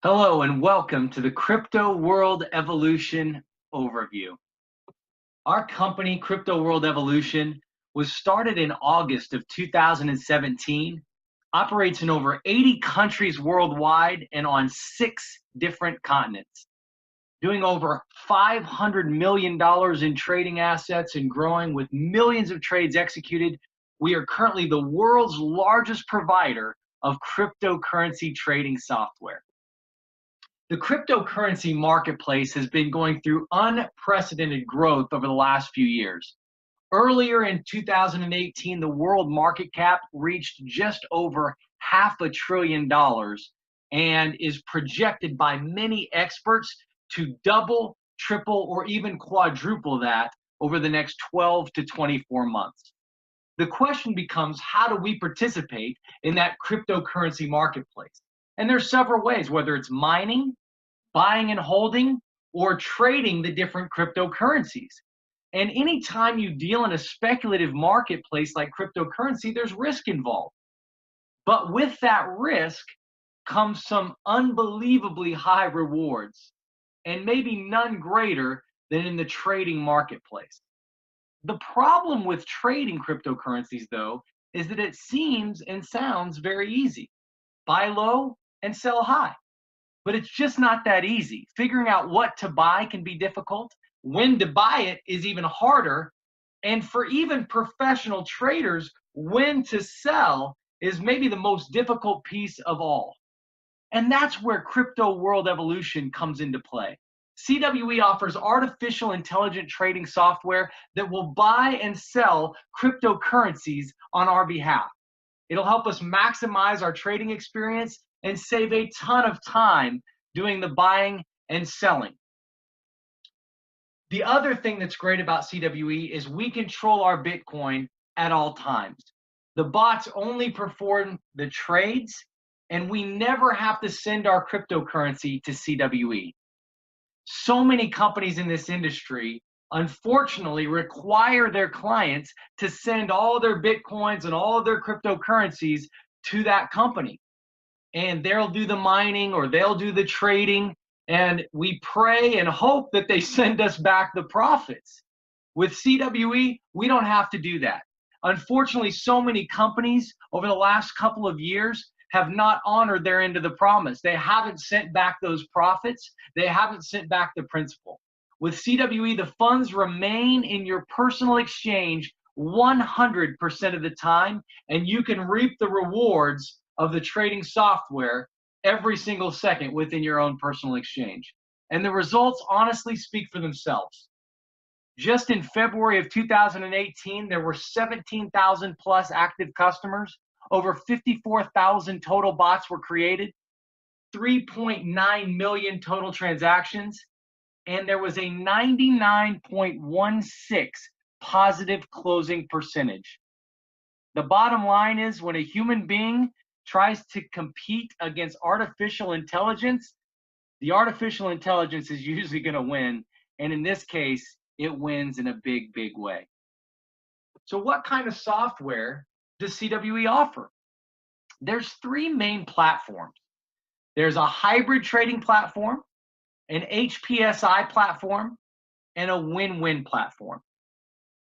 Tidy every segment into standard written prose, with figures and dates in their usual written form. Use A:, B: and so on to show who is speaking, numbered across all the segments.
A: Hello and welcome to the Crypto World Evolution Overview. Our company, Crypto World Evolution, was started in August of 2017, operates in over 80 countries worldwide and on 6 different continents, doing over $500 million in trading assets and growing with millions of trades executed. We are currently the world's largest provider of cryptocurrency trading software. The cryptocurrency marketplace has been going through unprecedented growth over the last few years. Earlier in 2018, the world market cap reached just over $500 billion and is projected by many experts to double, triple, or even quadruple that over the next 12 to 24 months. The question becomes, how do we participate in that cryptocurrency marketplace? And there's several ways, whether it's mining, buying and holding, or trading the different cryptocurrencies. And anytime you deal in a speculative marketplace like cryptocurrency, there's risk involved. But with that risk comes some unbelievably high rewards, and maybe none greater than in the trading marketplace. The problem with trading cryptocurrencies, though, is that it seems and sounds very easy. Buy low and sell high. But it's just not that easy. Figuring out what to buy can be difficult. When to buy it is even harder. And for even professional traders, when to sell is maybe the most difficult piece of all. And that's where Crypto World Evolution comes into play. CWE offers artificial intelligent trading software that will buy and sell cryptocurrencies on our behalf. It'll help us maximize our trading experience and save a ton of time doing the buying and selling. The other thing that's great about CWE is we control our Bitcoin at all times. The bots only perform the trades, and we never have to send our cryptocurrency to CWE. So many companies in this industry unfortunately require their clients to send all their Bitcoins and all of their cryptocurrencies to that company. And they'll do the mining or they'll do the trading, and we pray and hope that they send us back the profits. With CWE, we don't have to do that. Unfortunately, so many companies over the last couple of years have not honored their end of the promise. They haven't sent back those profits. They haven't sent back the principal. With CWE, the funds remain in your personal exchange 100% of the time, and you can reap the rewards of the trading software every single second within your own personal exchange. And the results honestly speak for themselves. Just in February of 2018, there were 17,000 plus active customers. Over 54,000 total bots were created, 3.9 million total transactions, and there was a 99.16 positive closing percentage. The bottom line is, when a human being tries to compete against artificial intelligence, the artificial intelligence is usually going to win. And in this case, it wins in a big, big way. So what kind of software does CWE offer? There's 3 main platforms. There's a hybrid trading platform, an HPSI platform, and a win-win platform.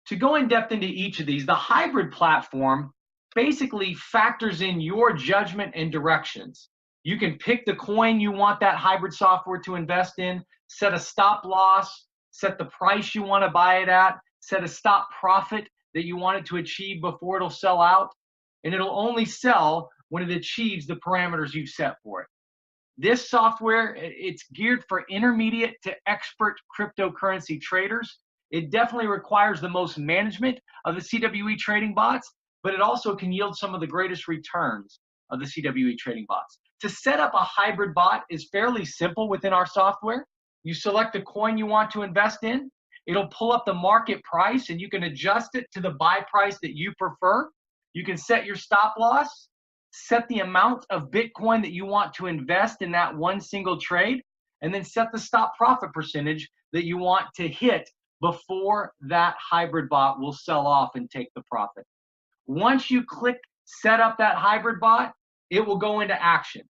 A: To go in depth into each of these, the hybrid platform basically factors in your judgment and directions. You can pick the coin you want that hybrid software to invest in, set a stop loss, set the price you want to buy it at, set a stop profit that you want it to achieve before it'll sell out, and it'll only sell when it achieves the parameters you've set for it. This software, it's geared for intermediate to expert cryptocurrency traders. It definitely requires the most management of the CWE trading bots, but it also can yield some of the greatest returns of the CWE trading bots. To set up a hybrid bot is fairly simple within our software. You select the coin you want to invest in. It'll pull up the market price, and you can adjust it to the buy price that you prefer. You can set your stop loss, set the amount of Bitcoin that you want to invest in that one single trade, and then set the stop profit percentage that you want to hit before that hybrid bot will sell off and take the profit. Once you click set up that hybrid bot, it will go into action.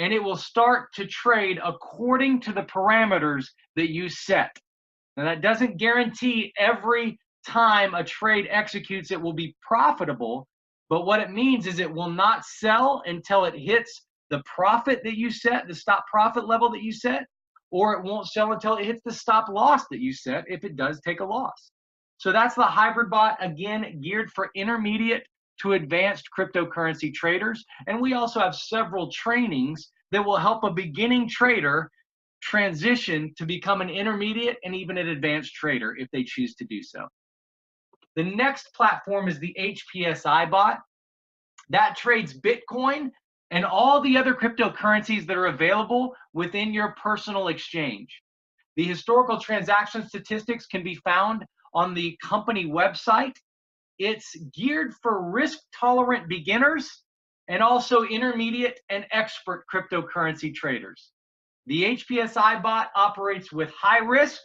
A: and it will start to trade according to the parameters that you set. Now, that doesn't guarantee every time a trade executes it will be profitable, but what it means is it will not sell until it hits the profit that you set, the stop profit level that you set, or it won't sell until it hits the stop loss that you set if it does take a loss. So that's the hybrid bot, again, geared for intermediate to advanced cryptocurrency traders. And we also have several trainings that will help a beginning trader transition to become an intermediate and even an advanced trader if they choose to do so. The next platform is the HPSI bot. That trades Bitcoin and all the other cryptocurrencies that are available within your personal exchange. The historical transaction statistics can be found on the company website. It's geared for risk-tolerant beginners and also intermediate and expert cryptocurrency traders. The HPSI bot operates with high risk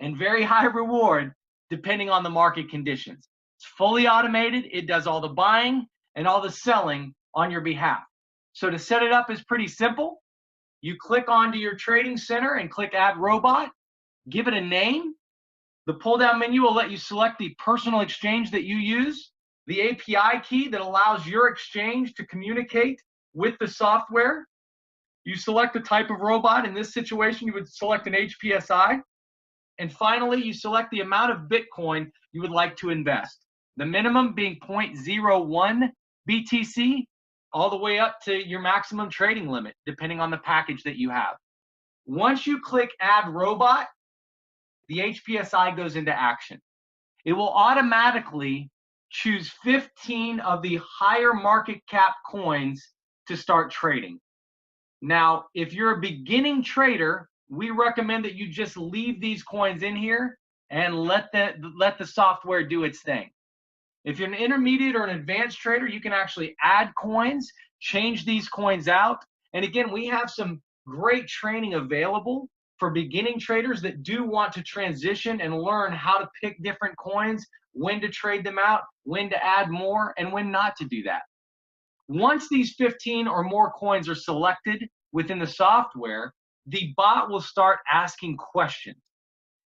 A: and very high reward depending on the market conditions. It's fully automated. It does all the buying and all the selling on your behalf. So to set it up is pretty simple. You click onto your trading center and click Add Robot, give it a name. The pull-down menu will let you select the personal exchange that you use, the API key that allows your exchange to communicate with the software. You select the type of robot. In this situation, you would select an HPSI. And finally, you select the amount of Bitcoin you would like to invest. The minimum being 0.01 BTC, all the way up to your maximum trading limit, depending on the package that you have. Once you click Add Robot, the HPSI goes into action. It will automatically choose 15 of the higher market cap coins to start trading. Now, if you're a beginning trader, we recommend that you just leave these coins in here and let the software do its thing. If you're an intermediate or an advanced trader, you can actually add coins, change these coins out. And again, we have some great training available for beginning traders that do want to transition and learn how to pick different coins, when to trade them out, when to add more, and when not to do that. Once these 15 or more coins are selected within the software, the bot will start asking questions.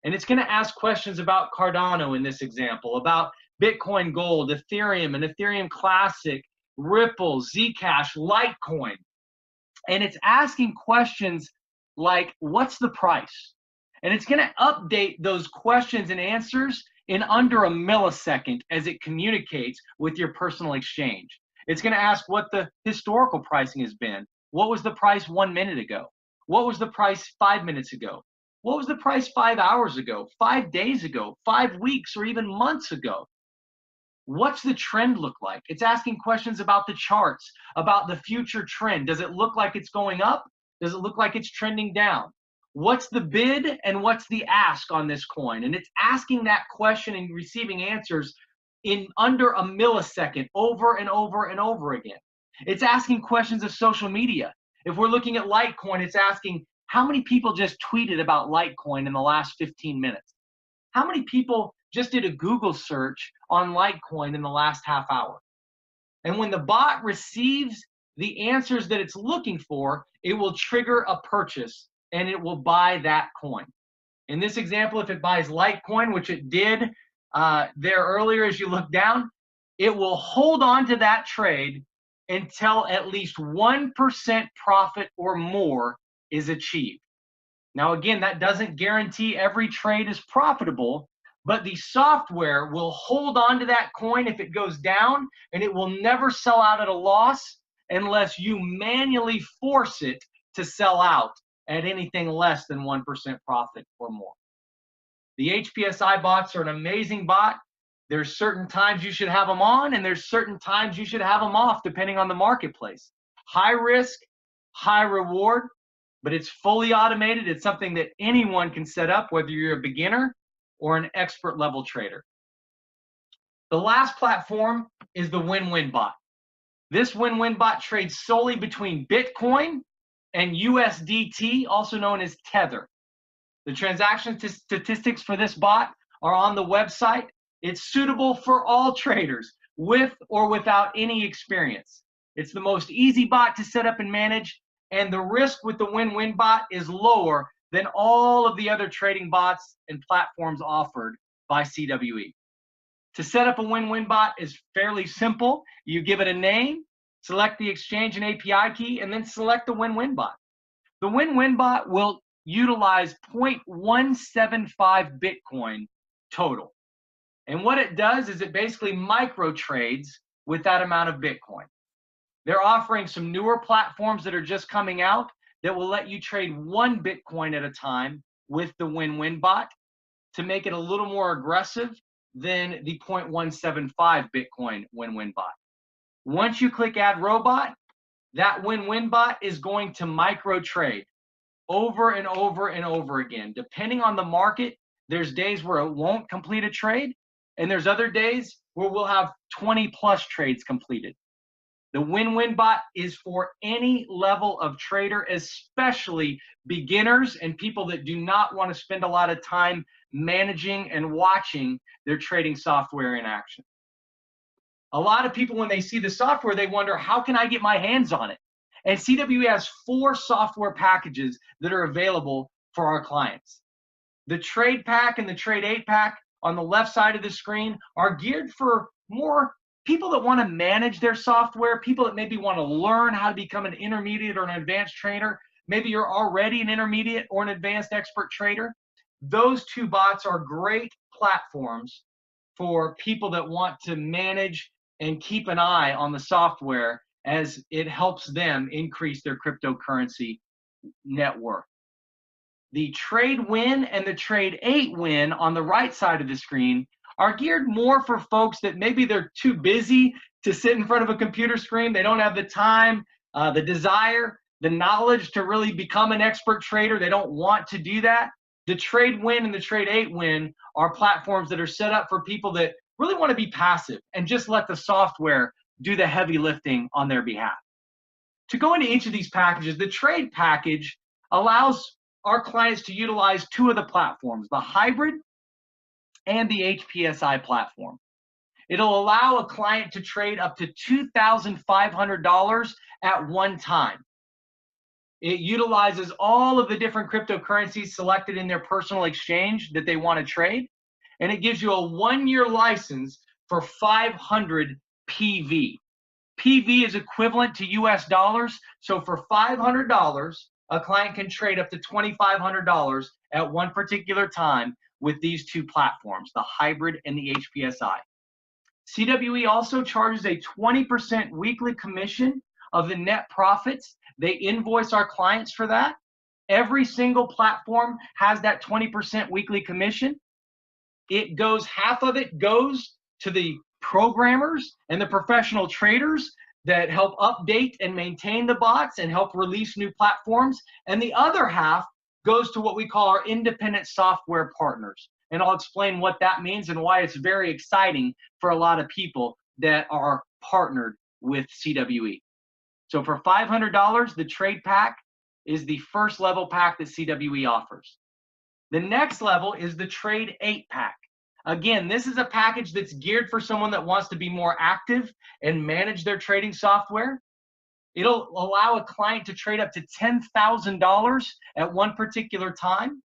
A: And it's going to ask questions about Cardano in this example, about Bitcoin Gold, Ethereum, and Ethereum Classic, Ripple, Zcash, Litecoin. And it's asking questions like, what's the price? And it's going to update those questions and answers in under a millisecond as it communicates with your personal exchange. It's going to ask what the historical pricing has been. What was the price 1 minute ago? What was the price 5 minutes ago? What was the price 5 hours ago, 5 days ago, 5 weeks, or even months ago? What's the trend look like? It's asking questions about the charts, about the future trend. Does it look like it's going up? Does it look like it's trending down? What's the bid and what's the ask on this coin? And it's asking that question and receiving answers in under a millisecond over and over and over again. It's asking questions of social media. If we're looking at Litecoin, it's asking how many people just tweeted about Litecoin in the last 15 minutes? How many people just did a Google search on Litecoin in the last half hour? And when the bot receives the answers that it's looking for, it will trigger a purchase and it will buy that coin. In this example, if it buys Litecoin, which it did there earlier as you look down, it will hold on to that trade until at least 1% profit or more is achieved. Now, again, that doesn't guarantee every trade is profitable, but the software will hold on to that coin if it goes down, and it will never sell out at a loss unless you manually force it to sell out at anything less than 1% profit or more. The HPSI bots are an amazing bot. There's certain times you should have them on, and there's certain times you should have them off, depending on the marketplace. High risk, high reward, but it's fully automated. It's something that anyone can set up, whether you're a beginner or an expert level trader. The last platform is the Win-Win bot. This Win-Win bot trades solely between Bitcoin and USDT, also known as Tether. The transaction statistics for this bot are on the website. It's suitable for all traders with or without any experience. It's the most easy bot to set up and manage, and the risk with the win-win bot is lower than all of the other trading bots and platforms offered by CWE. To set up a win-win bot is fairly simple. You give it a name, select the exchange and API key, and then select the win-win bot. The win-win bot will utilize 0.175 Bitcoin total. And what it does is it basically micro trades with that amount of Bitcoin. They're offering some newer platforms that are just coming out that will let you trade 1 Bitcoin at a time with the win-win bot to make it a little more aggressive than the 0.175 Bitcoin win-win bot. Once you click add robot, that win-win bot is going to micro trade over and over and over again. Depending on the market, there's days where it won't complete a trade, and there's other days where we'll have 20 plus trades completed. The win-win bot is for any level of trader, especially beginners and people that do not want to spend a lot of time managing and watching their trading software in action. A lot of people, when they see the software, they wonder, how can I get my hands on it? And CWE has 4 software packages that are available for our clients. The Trade Pack and the Trade 8 Pack on the left side of the screen are geared for more people that want to manage their software, people that maybe want to learn how to become an intermediate or an advanced trader. Maybe you're already an intermediate or an advanced expert trader. Those 2 bots are great platforms for people that want to manage and keep an eye on the software as it helps them increase their cryptocurrency net worth. The Trade Win and the Trade 8 Win on the right side of the screen are geared more for folks that maybe they're too busy to sit in front of a computer screen. They don't have the time, the desire, the knowledge to really become an expert trader. They don't want to do that. The Trade Win and the Trade 8 Win are platforms that are set up for people that really want to be passive and just let the software do the heavy lifting on their behalf. To go into each of these packages, the Trade package allows our clients to utilize 2 of the platforms, the hybrid and the HPSI platform. It'll allow a client to trade up to $2,500 at one time. It utilizes all of the different cryptocurrencies selected in their personal exchange that they want to trade, and it gives you a 1-year license for 500 PV. PV is equivalent to US dollars, so for $500, a client can trade up to $2,500 at one particular time with these 2 platforms, the hybrid and the HPSI. CWE also charges a 20% weekly commission of the net profits. They invoice our clients for that. Every single platform has that 20% weekly commission. It goes, half of it goes to the programmers and the professional traders that help update and maintain the bots and help release new platforms. And the other half goes to what we call our independent software partners. And I'll explain what that means and why it's very exciting for a lot of people that are partnered with CWE. So for $500, the Trade Pack is the first level pack that CWE offers. The next level is the Trade 8 Pack. Again, this is a package that's geared for someone that wants to be more active and manage their trading software. It'll allow a client to trade up to $10,000 at one particular time.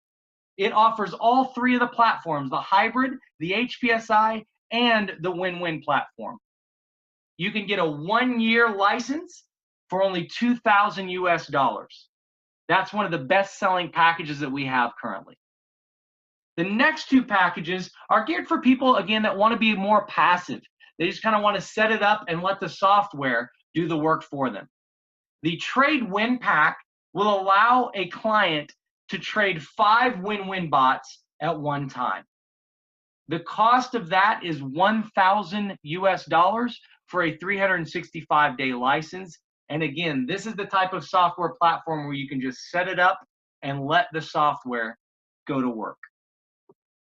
A: It offers all 3 of the platforms, the hybrid, the HPSI, and the win-win platform. You can get a 1-year license for only $2,000 US. That's one of the best-selling packages that we have currently. The next 2 packages are geared for people, again, that want to be more passive. They just kind of want to set it up and let the software do the work for them. The Trade Win Pack will allow a client to trade 5 win-win bots at one time. The cost of that is $1,000 US for a 365-day license. And again, this is the type of software platform where you can just set it up and let the software go to work.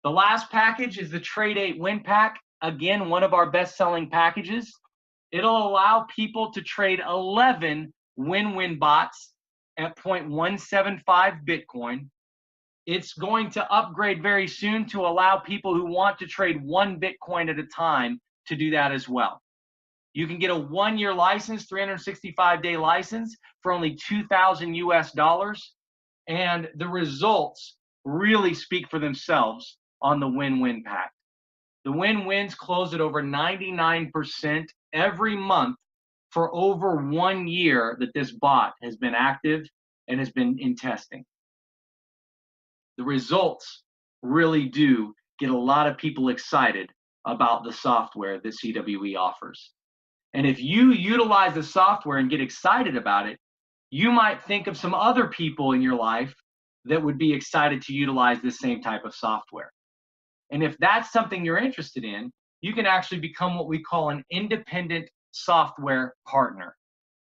A: The last package is the Trade 8 Win Pack. Again, one of our best-selling packages. It'll allow people to trade 11 win-win bots at 0.175 Bitcoin. It's going to upgrade very soon to allow people who want to trade 1 Bitcoin at a time to do that as well. You can get a 1-year license, 365-day license for only $2,000 US, and the results really speak for themselves on the win-win pack. The win-wins close at over 99% every month for over 1 year that this bot has been active and has been in testing. The results really do get a lot of people excited about the software that CWE offers. And if you utilize the software and get excited about it, you might think of some other people in your life that would be excited to utilize this same type of software. And if that's something you're interested in, you can actually become what we call an independent software partner.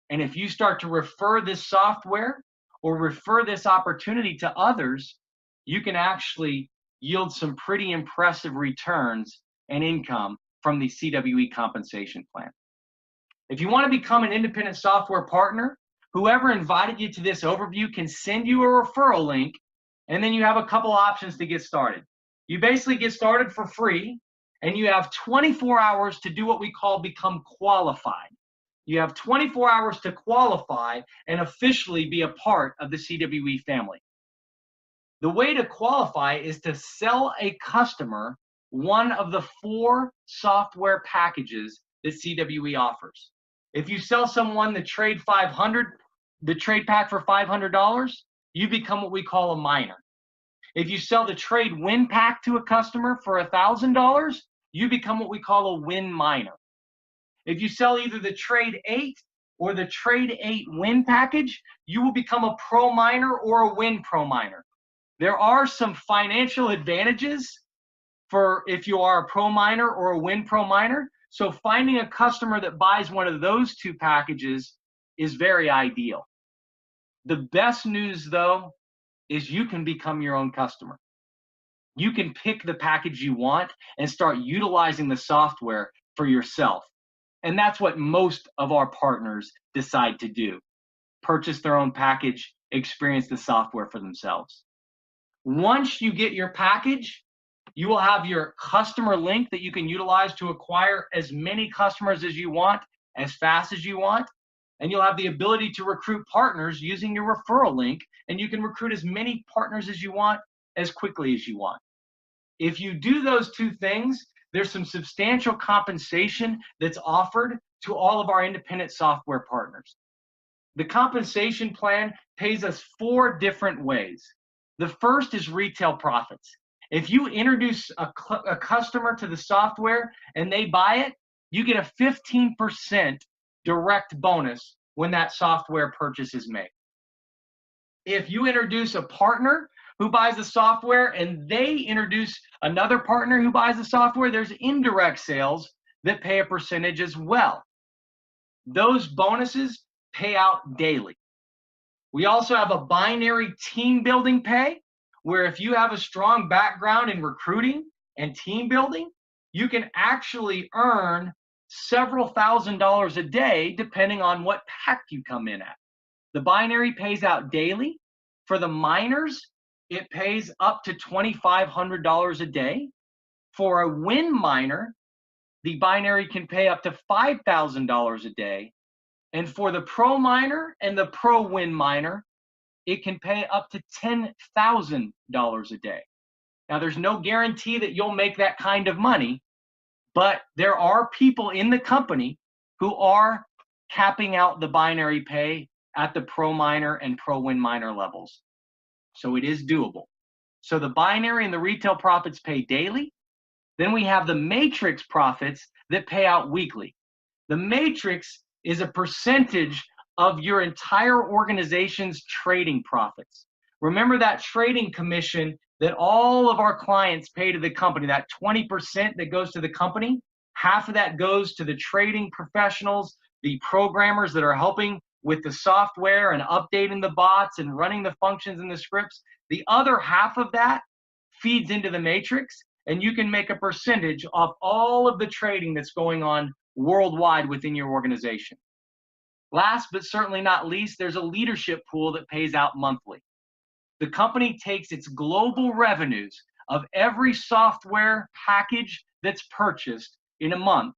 A: And if you start to refer this software or refer this opportunity to others, you can actually yield some pretty impressive returns and income from the CWE compensation plan. If you want to become an independent software partner, whoever invited you to this overview can send you a referral link, and then you have a couple options to get started. You basically get started for free, and you have 24 hours to do what we call become qualified. You have 24 hours to qualify and officially be a part of the CWE family. The way to qualify is to sell a customer one of the 4 software packages that CWE offers. If you sell someone the trade 500, the trade pack for $500, you become what we call a miner. If you sell the trade win pack to a customer for $1,000, you become what we call a win miner. If you sell either the trade 8 or the trade 8 win package, you will become a pro miner or a win pro miner. There are some financial advantages for if you are a pro miner or a win pro miner. So finding a customer that buys one of those 2 packages is very ideal. The best news, though, is you can become your own customer. You can pick the package you want and start utilizing the software for yourself. And that's what most of our partners decide to do. Purchase their own package, experience the software for themselves. Once you get your package, you will have your customer link that you can utilize to acquire as many customers as you want, as fast as you want. And you'll have the ability to recruit partners using your referral link, and you can recruit as many partners as you want, as quickly as you want. If you do those 2 things, there's some substantial compensation that's offered to all of our independent software partners. The compensation plan pays us 4 different ways. The first is retail profits. If you introduce a customer to the software and they buy it, you get a 15% direct bonus when that software purchase is made. If you introduce a partner who buys the software and they introduce another partner who buys the software, there's indirect sales that pay a percentage as well. Those bonuses pay out daily. We also have a binary team building pay, where if you have a strong background in recruiting and team building, you can actually earn several $1,000s a day depending on what pack you come in at. The binary pays out daily. For the miners, it pays up to $2,500 a day. For a win miner, the binary can pay up to $5,000 a day. And for the pro miner and the pro win miner, it can pay up to $10,000 a day. Now, there's no guarantee that you'll make that kind of money, but there are people in the company who are capping out the binary pay at the pro miner and pro win miner levels. So it is doable. So the binary and the retail profits pay daily. Then we have the matrix profits that pay out weekly. The matrix is a percentage of your entire organization's trading profits. Remember that trading commission that all of our clients pay to the company, that 20% that goes to the company, half of that goes to the trading professionals, the programmers that are helping with the software and updating the bots and running the functions and the scripts. The other half of that feeds into the matrix, and you can make a percentage off all of the trading that's going on worldwide within your organization. Last but certainly not least, there's a leadership pool that pays out monthly. The company takes its global revenues of every software package that's purchased in a month,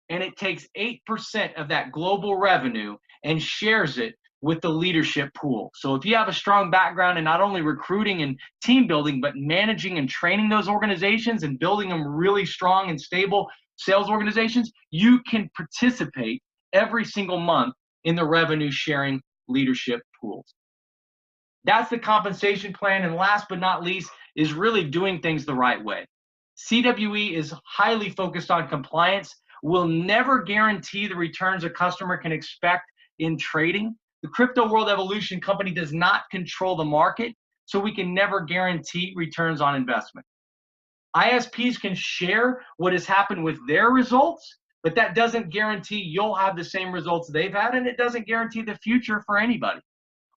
A: and it takes 8% of that global revenue and shares it with the leadership pool. So if you have a strong background in not only recruiting and team building, but managing and training those organizations and building them really strong and stable sales organizations, you can participate every single month in the revenue sharing leadership pools. That's the compensation plan. And last but not least is really doing things the right way. CWE is highly focused on compliance. Will never guarantee the returns a customer can expect in trading. The Crypto World Evolution company does not control the market, so we can never guarantee returns on investment. ISPs can share what has happened with their results, but that doesn't guarantee you'll have the same results they've had, and it doesn't guarantee the future for anybody.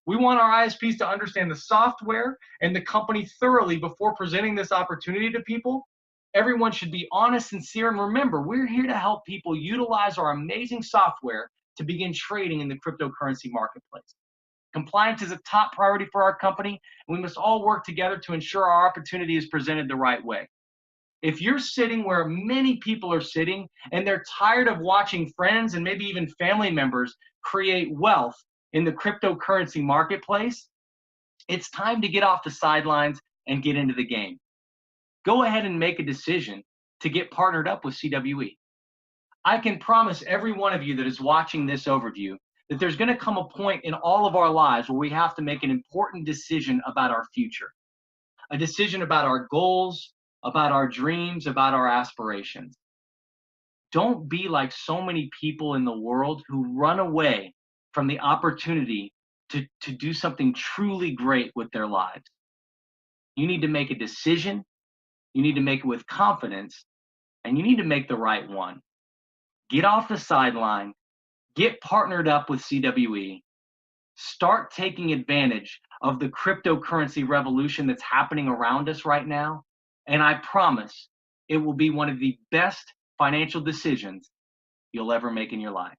A: We want our ISPs to understand the software and the company thoroughly before presenting this opportunity to people. Everyone should be honest, sincere, and remember, we're here to help people utilize our amazing software to begin trading in the cryptocurrency marketplace. Compliance is a top priority for our company, and we must all work together to ensure our opportunity is presented the right way. If you're sitting where many people are sitting and they're tired of watching friends and maybe even family members create wealth in the cryptocurrency marketplace, it's time to get off the sidelines and get into the game. Go ahead and make a decision to get partnered up with CWE. I can promise every one of you that is watching this overview that there's going to come a point in all of our lives where we have to make an important decision about our future, a decision about our goals, about our dreams, about our aspirations. Don't be like so many people in the world who run away from the opportunity to do something truly great with their lives. You need to make a decision, you need to make it with confidence, and you need to make the right one. Get off the sideline, get partnered up with CWE, start taking advantage of the cryptocurrency revolution that's happening around us right now, and I promise it will be one of the best financial decisions you'll ever make in your life.